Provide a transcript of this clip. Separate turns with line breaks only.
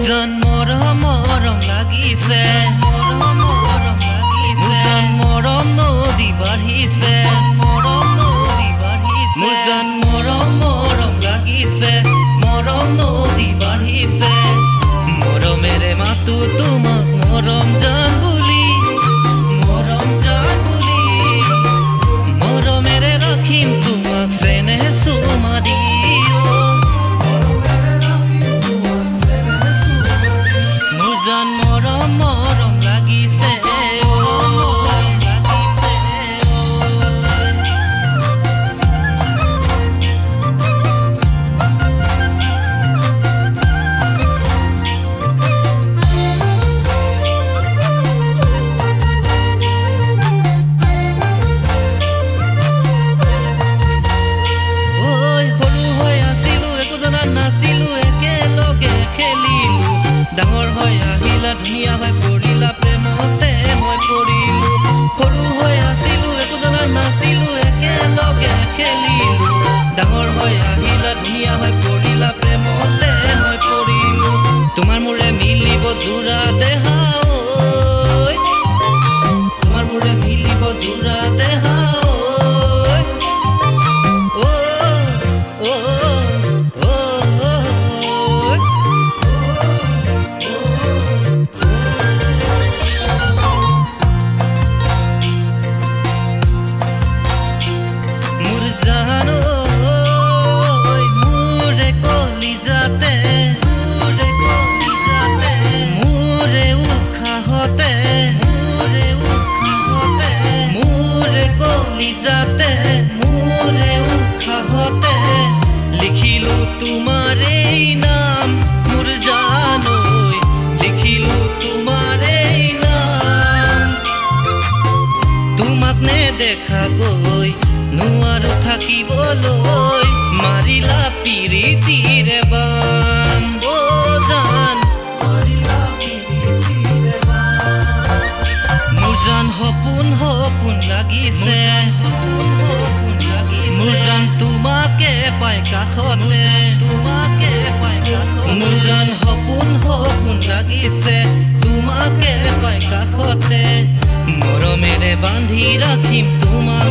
জান মৰম লাগিছে মৰম লাগিছে মৰম নদী বাঢ়িছে মোৰ জান মৰম লাগিছে মৰম নদী বাঢ়িছে মৰমেৰে মাতো তোমাক মৰম জান বুলি মৰমেৰে ৰাখিম তোমাক চেনেহ চুমা দি মৰম লাগিছে নাছিলো একেলগে খেলিলো ডাঙৰ হৈ আহিলা ধুনীয়া হৈ পৰিলা প্ৰেমতে মই পৰিলো সৰু হৈ আছিলো একো জনা নাছিলো একেলগে খেলিলো ডাঙৰ হৈ আহিলা ধুনীয়া হৈ পৰিলা প্ৰেমতে মই পৰিলো তোমাৰ মোৰে মিলিব জোৰা দেহা তোমাৰ মোৰে মিলিব জোৰা দেহা লিখিলো তোমাৰে নাম মোৰ জানৈ লিখিলো তোমাৰে নাম তোমাক নেদেখা গৈ নোৱাৰো থাকিবলৈ মাৰিলা পিৰিতিৰে বান জান মোৰ জান সপোন লাগিছে মোৰ জান তোমাকে পাই কাষতে মোৰ জান সপোন লাগিছে তোমাকে পাই কাষতে মৰমেৰে বান্ধি ৰাখিম তোমাক